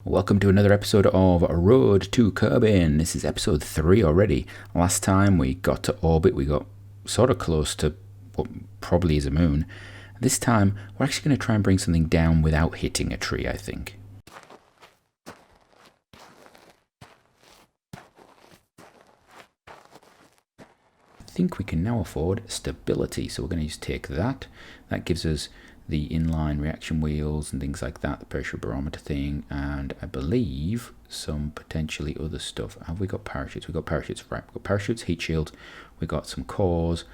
Welcome to another episode of Road to Kerbin. This is episode 3 already. Last time we got to orbit, we got sort of close to what probably is a moon. This time, we're actually going to try and bring something down without hitting a tree, I think. I think we can now afford stability, so we're going to just take that. That gives us the inline reaction wheels and things like that, the pressure barometer thing, and I believe some potentially other stuff. Have we got parachutes? We've got parachutes, right. We've got parachutes, heat shield, we've got some cores.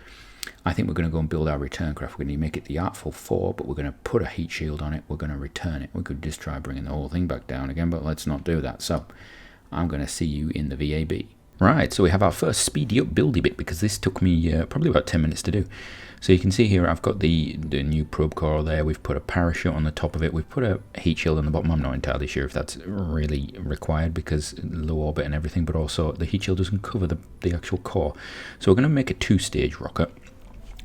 I think we're going to go and build our return craft. We're going to make it the Artful 4, but we're going to put a heat shield on it. We're going to return it. We could just try bringing the whole thing back down again, but let's not do that. So I'm going to see you in the VAB. Right, so we have our first speedy up buildy bit, because this took me probably about 10 minutes to do. So you can see here I've got the new probe core there. We've put a parachute on the top of it. We've put a heat shield on the bottom. I'm not entirely sure if that's really required because low orbit and everything, but also the heat shield doesn't cover the actual core. So we're going to make a 2-stage rocket.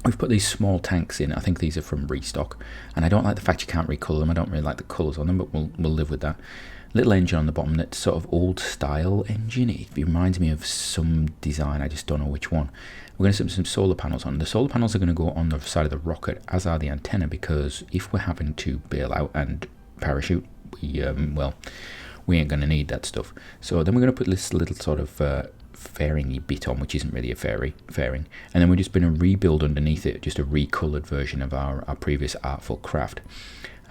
We've put these small tanks in. I think these are from restock, and I don't like the fact you can't recolor them. I don't really like the colors on them, but we'll live with that. Little engine on the bottom that's sort of old style engine. It reminds me of some design, I just don't know which one. We're going to put some solar panels on. The solar panels are going to go on the side of the rocket, as are the antenna, because if we're having to bail out and parachute, we ain't going to need that stuff. So then we're going to put this little sort of fairing-y bit on, which isn't really a fairing, and then we're just going to rebuild underneath it, just a recolored version of our previous Artful craft.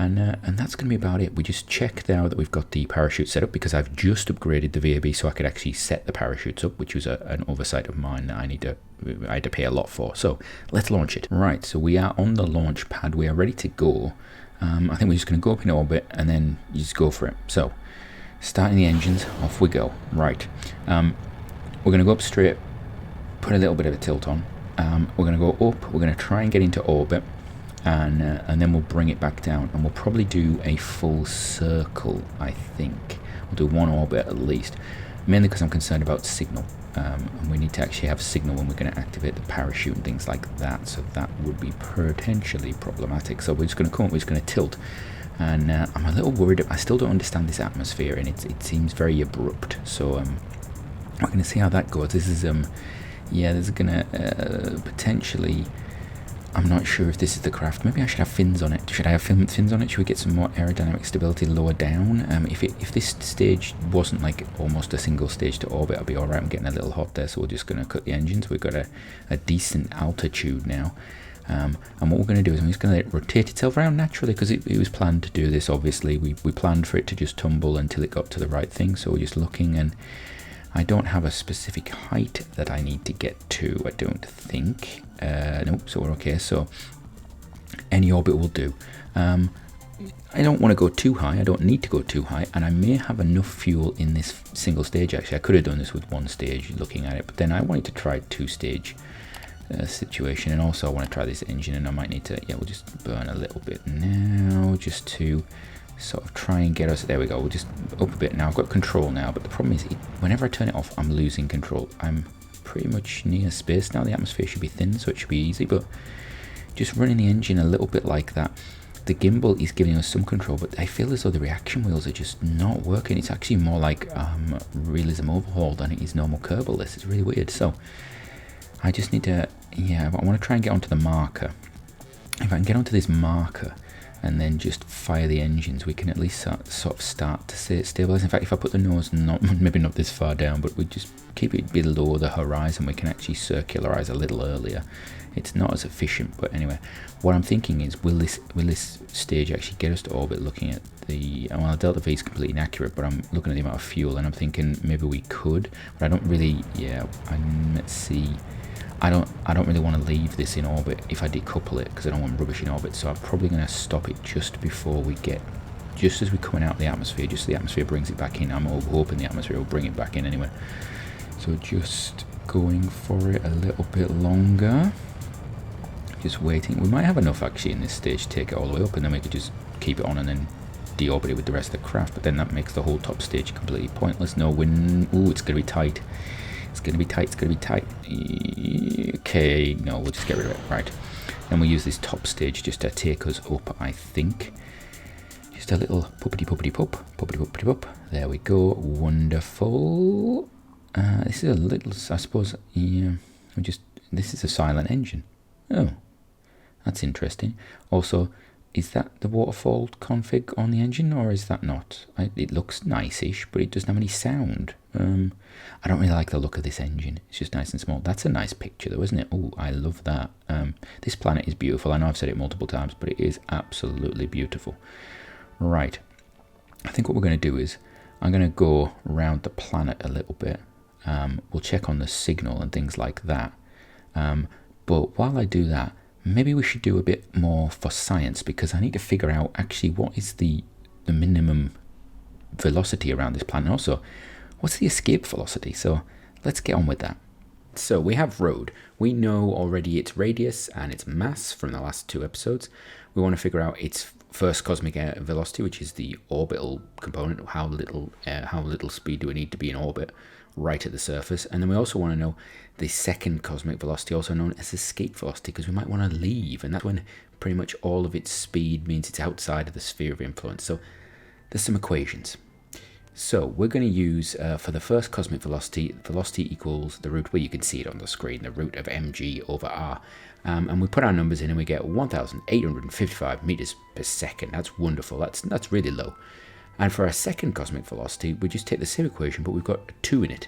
And that's going to be about it. We just check now that we've got the parachute set up, because I've just upgraded the VAB so I could actually set the parachutes up, which was an oversight of mine that I had to pay a lot for. So let's launch it. Right, so we are on the launch pad. We are ready to go. I think we're just going to go up in orbit and then you just go for it. So starting the engines, off we go. Right, we're going to go up straight, put a little bit of a tilt on. We're going to go up. We're going to try and get into orbit. And then we'll bring it back down, and we'll probably do a full circle, I think. We'll do one orbit at least, mainly because I'm concerned about signal, and we need to actually have signal when we're going to activate the parachute and things like that, so that would be potentially problematic. So we're just going to come up, we're just going to tilt, and I'm a little worried. I still don't understand this atmosphere, and it seems very abrupt, so we're going to see how that goes. This is this is going to potentially... I'm not sure if this is the craft. Maybe I should have fins on it. Should I have fins on it? Should we get some more aerodynamic stability lower down? If this stage wasn't like almost a single stage to orbit, I'd be alright. I'm getting a little hot there, so we're just going to cut the engines. We've got a decent altitude now. And what we're going to do is I'm just going to let it rotate itself around naturally, because it was planned to do this, obviously. We planned for it to just tumble until it got to the right thing, so we're just looking, and I don't have a specific height that I need to get to, I don't think. Nope, so we're okay. So any orbit will do. I don't want to go too high. I don't need to go too high, and I may have enough fuel in this single stage. Actually, I could have done this with one stage looking at it, but then I wanted to try a 2-stage situation, and also I want to try this engine, and I might need to, we'll just burn a little bit now, just to sort of try and get us, there we go, we'll just up a bit now. I've got control now, but the problem is whenever I turn it off, I'm losing control. I'm pretty much near space now. The atmosphere should be thin, so it should be easy, but just running the engine a little bit like that, the gimbal is giving us some control, but I feel as though the reaction wheels are just not working. It's actually more like realism overhaul than it is normal Kerbal. This is really weird. So I just need to, I want to try and get onto the marker. If I can get onto this marker and then just fire the engines, we can at least sort of start to stabilize. In fact, if I put the nose maybe not this far down, but we just keep it below the horizon, we can actually circularize a little earlier. It's not as efficient, but anyway, what I'm thinking is, will this stage actually get us to orbit? Looking at the delta V is completely inaccurate, but I'm looking at the amount of fuel, and I'm thinking maybe we could, but I don't really. Let's see. I don't really want to leave this in orbit if I decouple it, because I don't want rubbish in orbit, so I'm probably going to stop it just before we get, just as we're coming out of the atmosphere, just so the atmosphere brings it back in. I'm hoping the atmosphere will bring it back in anyway. So just going for it a little bit longer, just waiting. We might have enough actually in this stage to take it all the way up, and then we could just keep it on and then deorbit it with the rest of the craft, but then that makes the whole top stage completely pointless. No wind. Ooh, it's going to be tight. It's going to be tight, it's going to be tight. Okay, no, we'll just get rid of it. Right. And we'll use this top stage just to take us up, I think. Just just a little puppity pup. There we go. Wonderful. This is a little, I suppose, yeah, this is a silent engine. Oh, that's interesting. Also, is that the waterfall config on the engine, or is that not? It looks nice-ish, but it doesn't have any sound. I don't really like the look of this engine. It's just nice and small. That's a nice picture, though, isn't it? Oh, I love that. This planet is beautiful. I know I've said it multiple times, but it is absolutely beautiful. Right. I think what we're going to do is I'm going to go around the planet a little bit. We'll check on the signal and things like that. But while I do that, maybe we should do a bit more for science, because I need to figure out actually what is the minimum velocity around this planet. Also, what's the escape velocity? So let's get on with that. So we have Rhode. We know already its radius and its mass from the last 2 episodes. We want to figure out its first cosmic velocity, which is the orbital component. How little speed do we need to be in orbit right at the surface? And then we also want to know the second cosmic velocity, also known as escape velocity, because we might want to leave, and that's when pretty much all of its speed means it's outside of the sphere of influence. So there's some equations. So we're going to use, for the first cosmic velocity equals the root, well, you can see it on the screen, the root of mg over r. And we put our numbers in and we get 1,855 meters per second. That's wonderful. That's really low. And for our second cosmic velocity, we just take the same equation, but we've got a 2 in it.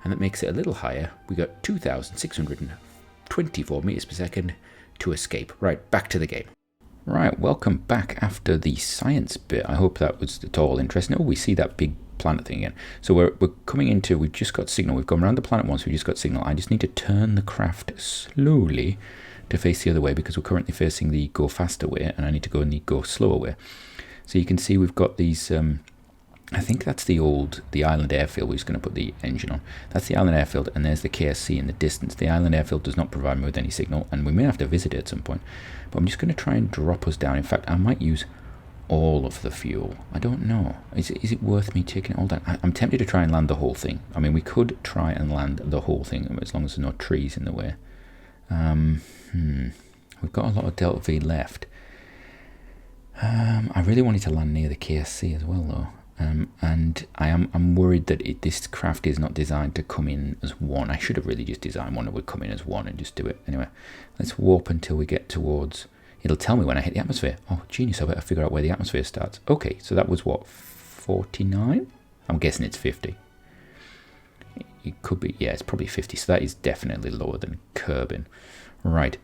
And that makes it a little higher. We got 2,624 meters per second to escape. Right, back to the game. Right, welcome back after the science bit. I hope that was at all interesting. Oh, we see that big planet thing again. So we're coming into, we've just got signal. We've gone around the planet once, we just got signal. I just need to turn the craft slowly to face the other way, because we're currently facing the go faster way, and I need to go in the go slower way. So you can see we've got these, I think that's the island airfield we're just going to put the engine on. That's the island airfield, and there's the KSC in the distance. The island airfield does not provide me with any signal, and we may have to visit it at some point. But I'm just going to try and drop us down. In fact, I might use all of the fuel. I don't know. Is it worth me taking it all down? I'm tempted to try and land the whole thing. I mean, we could try and land the whole thing, as long as there's no trees in the way. We've got a lot of Delta V left. I really wanted to land near the KSC as well, though. And I'm worried that this craft is not designed to come in as one. I should have really just designed one that would come in as one and just do it. Anyway, let's warp until we get towards... It'll tell me when I hit the atmosphere. Oh, genius, I better figure out where the atmosphere starts. Okay, so that was what, 49? I'm guessing it's 50. It could be, yeah, it's probably 50. So that is definitely lower than Kerbin. Right.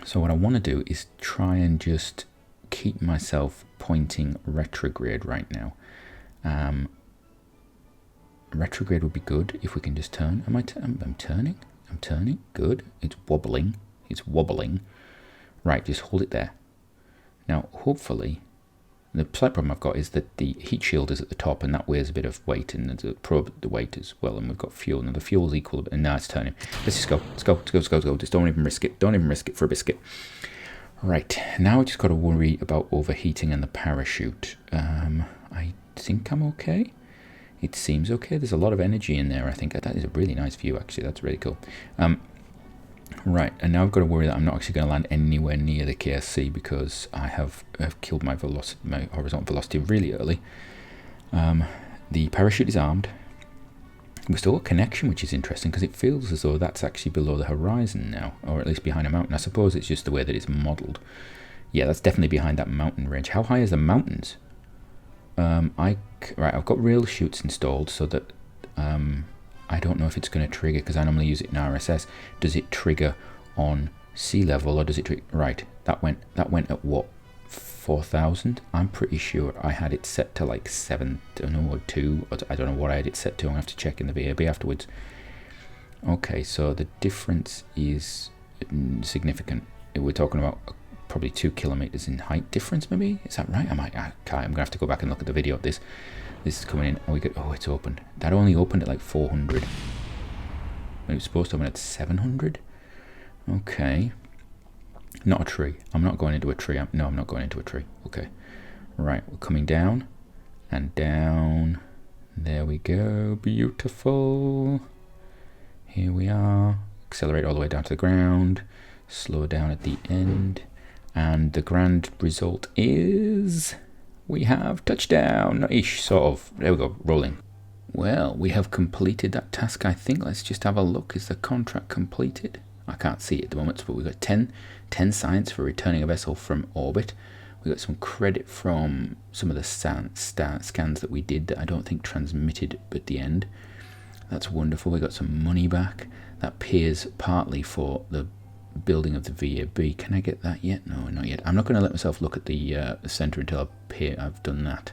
So what I want to do is try and just keep myself pointing retrograde right now. Retrograde would be good if we can just turn. I'm turning. I'm turning. Good. It's wobbling. It's wobbling. Right, just hold it there. Now, hopefully, the slight problem I've got is that the heat shield is at the top, and that weighs a bit of weight, and there's a probe at the weight as well, and we've got fuel. Now, the fuel's equal, and now it's turning. Let's just go. Let's go. Just don't even risk it. Don't even risk it for a biscuit. Right, now I just got to worry about overheating and the parachute. I think I'm okay. It seems okay. There's a lot of energy in there, I think. That is a really nice view, actually. That's really cool. Right, and now I've got to worry that I'm not actually going to land anywhere near the KSC, because I have killed my horizontal velocity really early. The parachute is armed. We've still got connection, which is interesting, because it feels as though that's actually below the horizon now, or at least behind a mountain. I suppose it's just the way that it's modelled. Yeah, that's definitely behind that mountain range. How high is the mountains? Right, I've got rail chutes installed so that I don't know if it's going to trigger, because I normally use it in RSS. Does it trigger on sea level, or does it trigger? Right, that went at what, 4,000? I'm pretty sure I had it set to like 7, or 2. I don't know what I had it set to. I'm going to have to check in the VAB afterwards. Okay, so the difference is significant. We're talking about probably 2 kilometers in height difference, maybe? Is that right? I'm going to have to go back and look at the video of this. This is coming in. Oh, it's opened. That only opened at like 400. It was supposed to open at 700. Okay. Not a tree. I'm not going into a tree. No, I'm not going into a tree. Okay. Right, we're coming down and down. There we go. Beautiful. Here we are. Accelerate all the way down to the ground. Slow down at the end. And the grand result is We have touchdown-ish, sort of. There we go, rolling. Well, we have completed that task, I think. Let's just have a look. Is the contract completed? I can't see it at the moment, but we've got 10 science for returning a vessel from orbit. We got some credit from some of the scans that we did that I don't think transmitted at the end. That's wonderful. We got some money back. That pays partly for the building of the VAB. Can I get that yet? No, not yet. I'm not going to let myself look at the center until I've done that.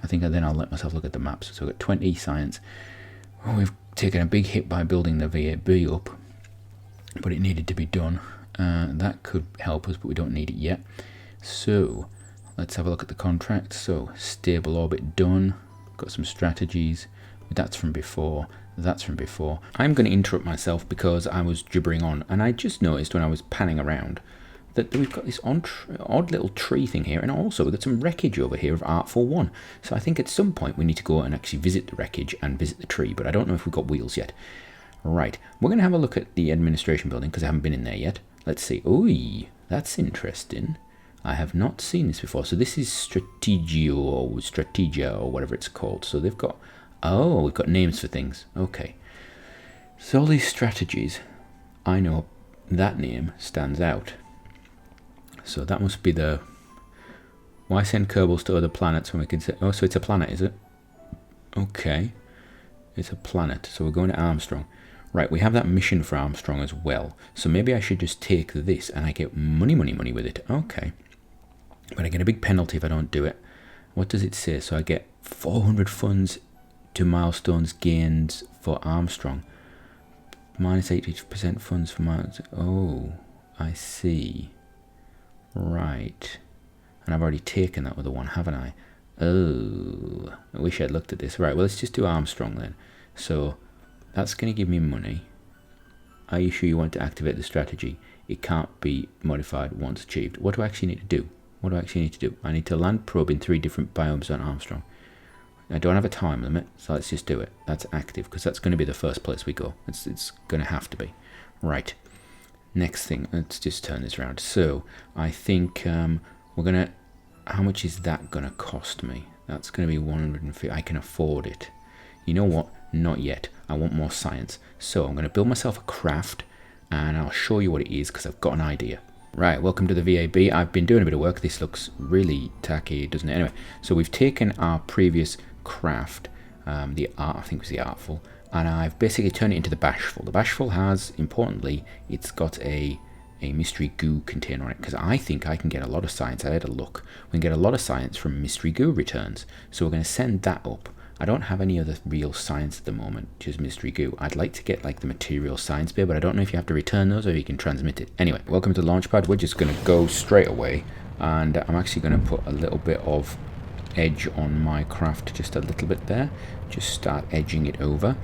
I think then I'll let myself look at the maps. So we've got 20 science. Oh, we've taken a big hit by building the VAB up, but it needed to be done. That could help us, but we don't need it yet. So let's have a look at the contract. So stable orbit done. Got some strategies. That's from before. That's from before. I'm going to interrupt myself because I was gibbering on, and I just noticed when I was panning around that we've got this odd little tree thing here, and also we've got some wreckage over here of Artful 1. So I think at some point we need to go and actually visit the wreckage and visit the tree, but I don't know if we've got wheels yet. Right, we're going to have a look at the administration building because I haven't been in there yet. Let's see. Ooh, that's interesting. I have not seen this before. So this is Strategia or whatever it's called. So they've got, oh, we've got names for things. Okay. So all these strategies, I know that name stands out. So that must be the, why send Kerbals to other planets when we can say, oh, so it's a planet, is it? Okay. It's a planet. So we're going to Armstrong. Right, we have that mission for Armstrong as well. So maybe I should just take this and I get money with it. Okay. But I get a big penalty if I don't do it. What does it say? So I get 400 funds to milestones gained for Armstrong. Minus 80% funds for milestones. Oh, I see. Right. And I've already taken that other one, haven't I? Oh, I wish I'd looked at this. Right, well, let's just do Armstrong then. So that's going to give me money. Are you sure you want to activate the strategy? It can't be modified once achieved. What do I actually need to do? What do I actually need to do? I need to land probe in 3 different biomes on Armstrong. I don't have a time limit, so let's just do it. That's active, because that's going to be the first place we go. It's going to have to be. Right. Next thing, let's just turn this around. So, I think we're going to... How much is that going to cost me? That's going to be 150. I can afford it. You know what? Not yet. I want more science. So, I'm going to build myself a craft, and I'll show you what it is, because I've got an idea. Right, welcome to the VAB. I've been doing a bit of work. This looks really tacky, doesn't it? Anyway, so we've taken our previous craft, I think it was the Artful, and I've basically turned it into the Bashful. The Bashful has, importantly, it's got a mystery goo container on it, because I think I can get a lot of science. I had a look. We can get a lot of science from mystery goo returns. So we're going to send that up. I don't have any other real science at the moment, just mystery goo. I'd like to get like the material science bit, but I don't know if you have to return those or you can transmit it. Anyway, welcome to the launch pad. We're just going to go straight away, and I'm actually going to put a little bit of edge on my craft, just a little bit there. Just start edging it over.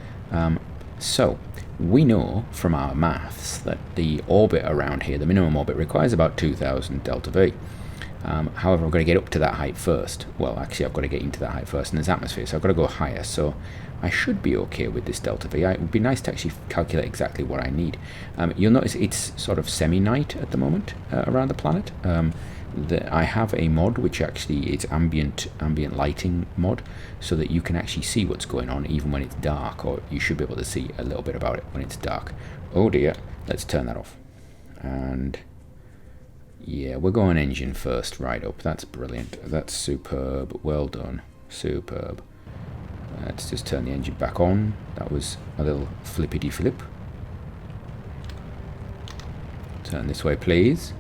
So we know from our maths that the orbit around here, the minimum orbit, requires about 2000 delta V. However, I've got to get up to that height first. Well, actually, I've got to get into that height first, and there's atmosphere, so I've got to go higher. So I should be okay with this delta V. It would be nice to actually calculate exactly what I need. You'll notice it's sort of semi-night at the moment around the planet. I have a mod which actually it's ambient lighting mod, so that you can actually see what's going on even when it's dark, or you should be able to see a little bit about it when it's dark. Oh dear, let's turn that off. And yeah, we're going engine first, right up. That's brilliant. That's superb. Well done. Superb. Let's just turn the engine back on. That was a little flippity flip. Turn this way, please.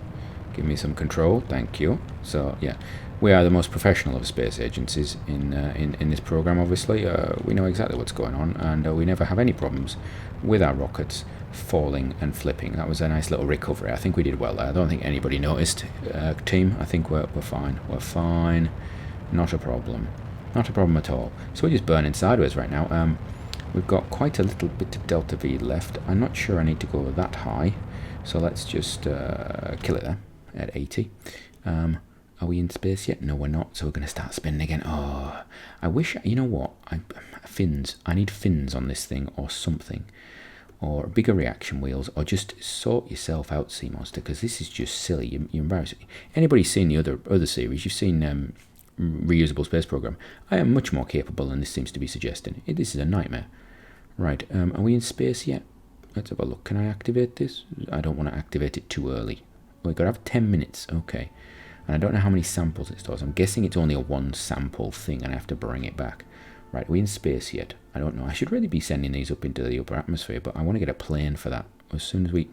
Give me some control. Thank you. So, yeah, we are the most professional of space agencies in this program, obviously. We know exactly what's going on, and we never have any problems with our rockets falling and flipping. That was a nice little recovery. I think we did well there. I don't think anybody noticed, team. I think we're fine. We're fine. Not a problem. Not a problem at all. So we're just burning sideways right now. We've got quite a little bit of delta V left. I'm not sure I need to go that high. So let's just kill it there at 80. Are we in space yet? No, we're not. So we're going to start spinning again. Oh, I wish, you know what? Fins. I need fins on this thing or something. Or bigger reaction wheels, or just sort yourself out, Sea Monster, because this is just silly. You're embarrassing. Anybody's seen the other series? You've seen reusable space program, I am much more capable than this seems to be suggesting. This is a nightmare. Right, are we in space yet? Let's have a look. Can I activate this? I don't want to activate it too early. We've got to have 10 minutes. Okay. And I don't know how many samples it stores. I'm guessing it's only a one sample thing and I have to bring it back. Right, are we in space yet? I don't know. I should really be sending these up into the upper atmosphere, but I want to get a plane for that. As soon as we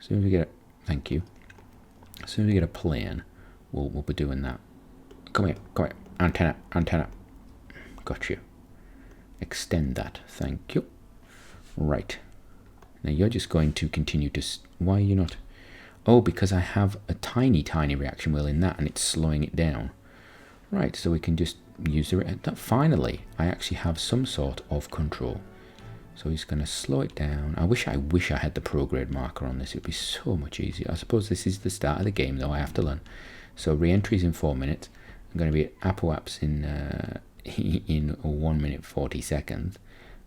get it. Thank you. As soon as we get a plane, we'll be doing that. Come here. Antenna. Got you. Extend that. Thank you. Right. Now you're just going to continue to... Why are you not... Oh, because I have a tiny reaction wheel in that and it's slowing it down. Right, so we can just use the... Finally, I actually have some sort of control. So he's going to slow it down. I wish I had the prograde marker on this. It would be so much easier. I suppose this is the start of the game, though. I have to learn. So re-entry is in 4 minutes. I'm going to be at ApoApps in 1 minute 40 seconds.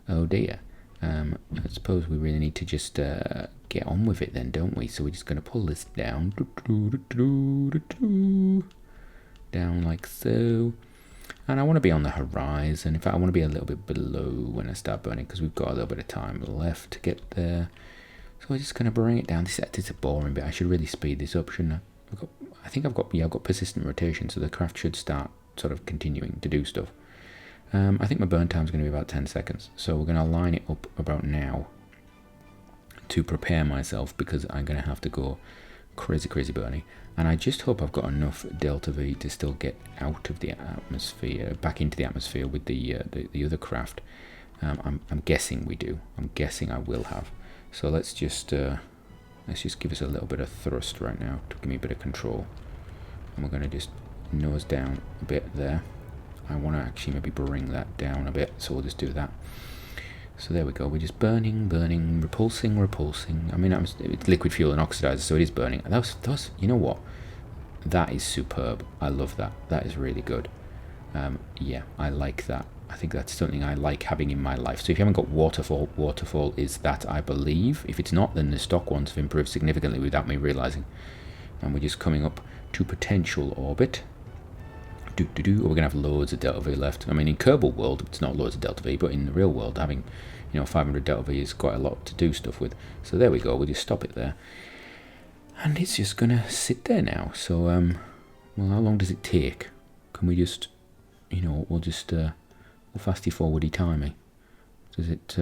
Oh dear. I suppose we really need to just get on with it then, don't we? So we're just going to pull this down. Down like so. And I want to be on the horizon. In fact, I want to be a little bit below when I start burning because we've got a little bit of time left to get there. So we're just going to bring it down. This is a boring bit. I should really speed this up, shouldn't I? I've got persistent rotation, so the craft should start sort of continuing to do stuff. I think my burn time is going to be about 10 seconds. So we're going to line it up about now to prepare myself because I'm going to have to go crazy burning. And I just hope I've got enough delta V to still get out of the atmosphere, back into the atmosphere with the other craft. I'm guessing we do. I'm guessing I will have. So let's just give us a little bit of thrust right now to give me a bit of control. And we're going to just nose down a bit there. I want to actually maybe bring that down a bit, so we'll just do that. So there we go. We're just burning, repulsing. I mean, it's liquid fuel and oxidizer, so it is burning. Those, you know what? That is superb. I love that. That is really good. Yeah, I like that. I think that's something I like having in my life. So if you haven't got waterfall is that, I believe. If it's not, then the stock ones have improved significantly without me realizing. And we're just coming up to potential orbit. We're going to have loads of delta V left. I mean, in Kerbal world, it's not loads of delta V, but in the real world, having 500 delta V is quite a lot to do stuff with. So there we go. We'll just stop it there, and it's just going to sit there now. So, well, how long does it take? Can we just, we'll fasty forwardy timing. Does it?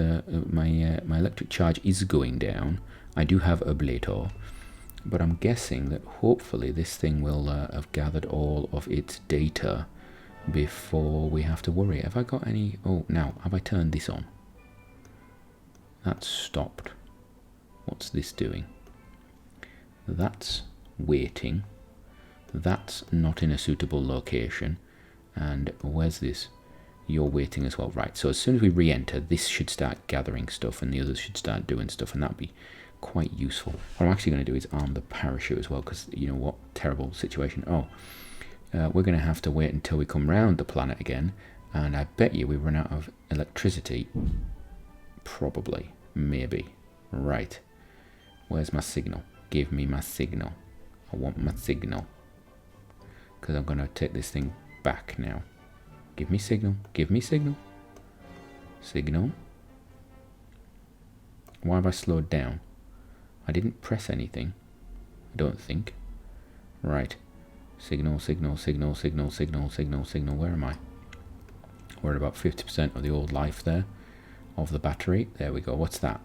My electric charge is going down. I do have a Oblator. But I'm guessing that hopefully this thing will have gathered all of its data before we have to worry. Have I got any... Oh, now, have I turned this on? That's stopped. What's this doing? That's waiting. That's not in a suitable location. And where's this? You're waiting as well. Right, so as soon as we re-enter, this should start gathering stuff and the others should start doing stuff, and that'd be quite useful. What I'm actually going to do is arm the parachute as well, because you know what, terrible situation. We're going to have to wait until we come round the planet again, and I bet you we run out of electricity. Probably, maybe. Right, where's my signal? Give me my signal. I want my signal, because I'm going to take this thing back now. Give me signal. Signal. Why have I slowed down? I didn't press anything, I don't think. Right. Signal. Where am I? We're at about 50% of the old life there of the battery. There we go. What's that?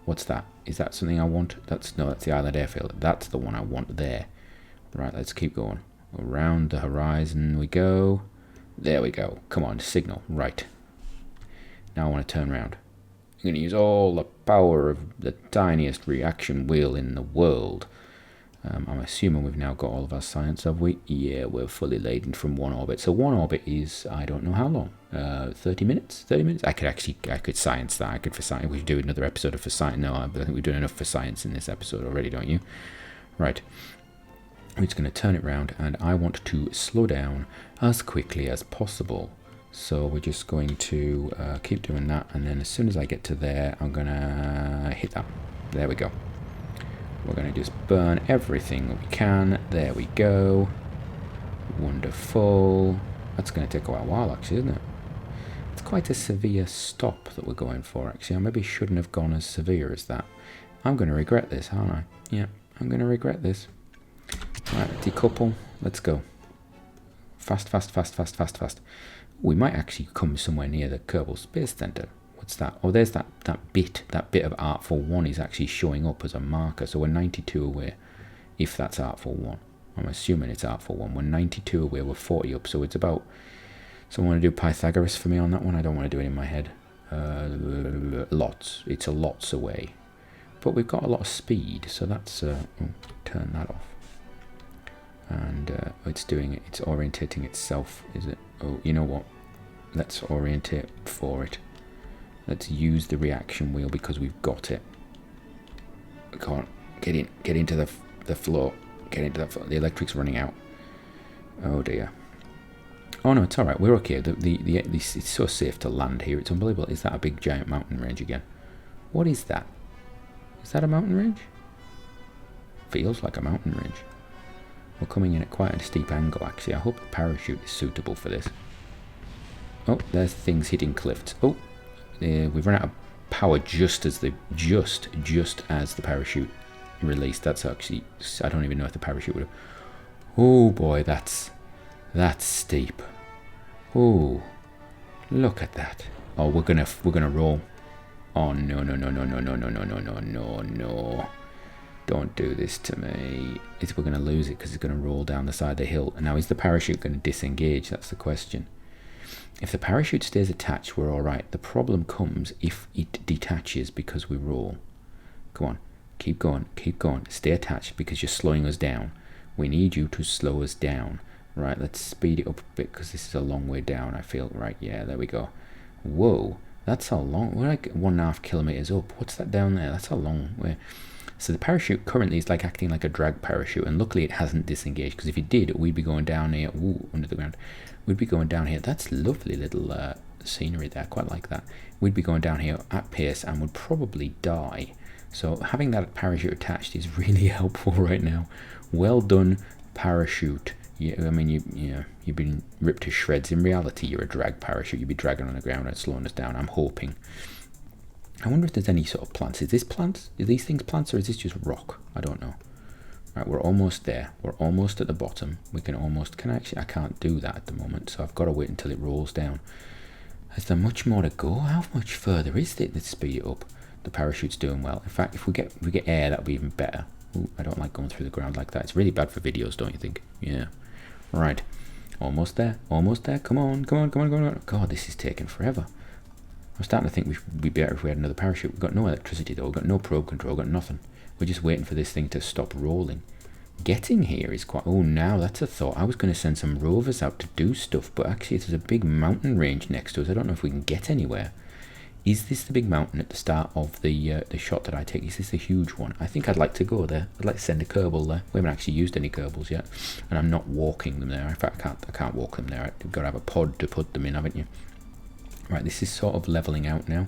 Is that something I want? That's the island airfield. That's the one I want there. Right, let's keep going. Around the horizon we go. There we go. Come on, signal. Right. Now I want to turn around. I'm going to use all the power of the tiniest reaction wheel in the world. I'm assuming we've now got all of our science, have we? Yeah, we're fully laden from one orbit. So one orbit is, I don't know how long. 30 minutes? 30 minutes? I could science that. We should do another episode of for science. No, but I think we've done enough for science in this episode already, don't you? Right. We're just going to turn it around, and I want to slow down as quickly as possible. So we're just going to keep doing that, and then as soon as I get to there, I'm going to hit that. There we go. We're going to just burn everything that we can. There we go. Wonderful. That's going to take a while actually, isn't it? It's quite a severe stop that we're going for actually. I maybe shouldn't have gone as severe as that. I'm going to regret this, aren't I? Yeah, I'm going to regret this. Right, decouple. Let's go. Fast, fast, fast, fast, fast, fast. We might actually come somewhere near the Kerbal Space Center. What's that? Oh, there's that bit of Artful 1 is actually showing up as a marker. So we're 92 away, if that's Artful 1. I'm assuming it's Artful 1. We're 92 away, we're 40 up, so it's about... Someone want to do Pythagoras for me on that one? I don't want to do it in my head. Lots. It's a lots away. But we've got a lot of speed, so that's... turn that off. And it's doing it. It's orientating itself, is it? Oh, you know what? Let's orientate for it. Let's use the reaction wheel because we've got it. Come on, get into the floor. Get into the floor. The electric's running out. Oh dear. Oh no, it's all right. We're okay. It's so safe to land here. It's unbelievable. Is that a big giant mountain range again? What is that? Is that a mountain range? Feels like a mountain range. We're coming in at quite a steep angle actually. I hope the parachute is suitable for this. Oh, there's things hitting cliffs. Oh, we've run out of power just as the parachute released. That's actually, I don't even know if the parachute would have. Oh boy, that's steep. Oh, look at that. Oh, we're gonna roll. Oh no. Don't do this to me. We're gonna lose it because it's gonna roll down the side of the hill. And now is the parachute gonna disengage? That's the question. If the parachute stays attached, we're all right. The problem comes if it detaches because we roll. Come on, keep going. Stay attached because you're slowing us down. We need you to slow us down. Right, let's speed it up a bit because this is a long way down, I feel. Right, yeah, there we go. Whoa, that's a long... We're like 1.5 kilometers up. What's that down there? That's a long way. So the parachute currently is like acting like a drag parachute, and luckily it hasn't disengaged, because if it did, we'd be going down here, under the ground. We'd be going down here. That's lovely little scenery there, quite like that. We'd be going down here at pace and would probably die. So having that parachute attached is really helpful right now. Well done, parachute. Yeah, I mean, you've been ripped to shreds. In reality, you're a drag parachute. You'd be dragging on the ground and slowing us down. I'm hoping. I wonder if there's any sort of plants. Is this plants? Are these things plants, or is this just rock? I don't know. Right, we're almost there. We're almost at the bottom. We can almost... I can't do that at the moment, so I've got to wait until it rolls down. Is there much more to go? How much further is it? Let's speed it up. The parachute's doing well. In fact, if we get air, that'll be even better. Ooh, I don't like going through the ground like that. It's really bad for videos, don't you think? Yeah. Right. Almost there. Almost there. Come on. God, this is taking forever. I'm starting to think we'd be better if we had another parachute. We've got no electricity though. We've got no probe control. We've got nothing. We're just waiting for this thing to stop rolling. Getting here is quite... Oh, now that's a thought. I was going to send some rovers out to do stuff, but actually there's a big mountain range next to us. I don't know if we can get anywhere. Is this the big mountain at the start of the shot that I take? Is this a huge one? I think I'd like to go there. I'd like to send a Kerbal there. We haven't actually used any Kerbals yet, and I'm not walking them there. In fact, I can't walk them there. You've got to have a pod to put them in, haven't you? Right, this is sort of leveling out now.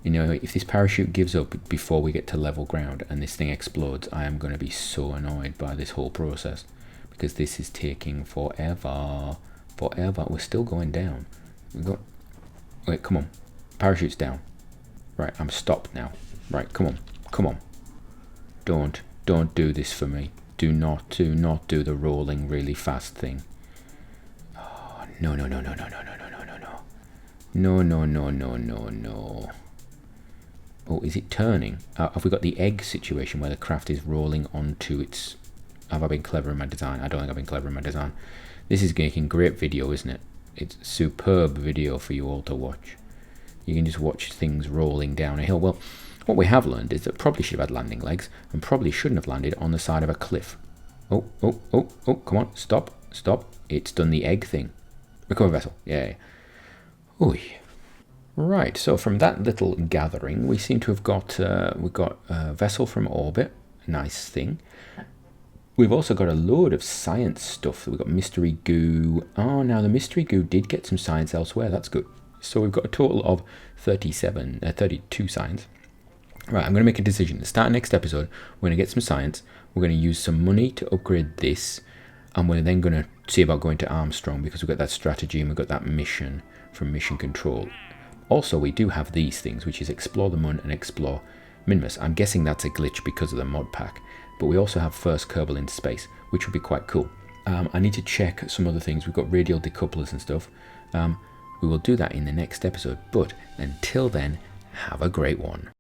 You know, if this parachute gives up before we get to level ground and this thing explodes, I am going to be so annoyed by this whole process, because this is taking forever. We're still going down. Wait, come on. Parachute's down. Right, I'm stopped now. Right, come on. Don't do this for me. Do not do the rolling really fast thing. Oh, no. No. Oh, is it turning? Have we got the egg situation where the craft is rolling onto its... Have I been clever in my design? I don't think I've been clever in my design. This is making great video, isn't it? It's superb video for you all to watch. You can just watch things rolling down a hill. Well, what we have learned is that probably should have had landing legs and probably shouldn't have landed on the side of a cliff. Oh, come on, stop. It's done the egg thing. Recover vessel, yeah. Oy. Right, so from that little gathering, we seem to have got we've got a vessel from orbit, nice thing. We've also got a load of science stuff. We've got mystery goo. Oh, now the mystery goo did get some science elsewhere. That's good. So we've got a total of 32 science. Right, I'm going to make a decision. To start next episode, we're going to get some science. We're going to use some money to upgrade this. And we're then going to see about going to Armstrong, because we've got that strategy and we've got that mission from Mission Control. Also, we do have these things, which is Explore the Moon and Explore Minmus. I'm guessing that's a glitch because of the mod pack. But we also have First Kerbal in Space, which would be quite cool. I need to check some other things. We've got radial decouplers and stuff. We will do that in the next episode. But until then, have a great one.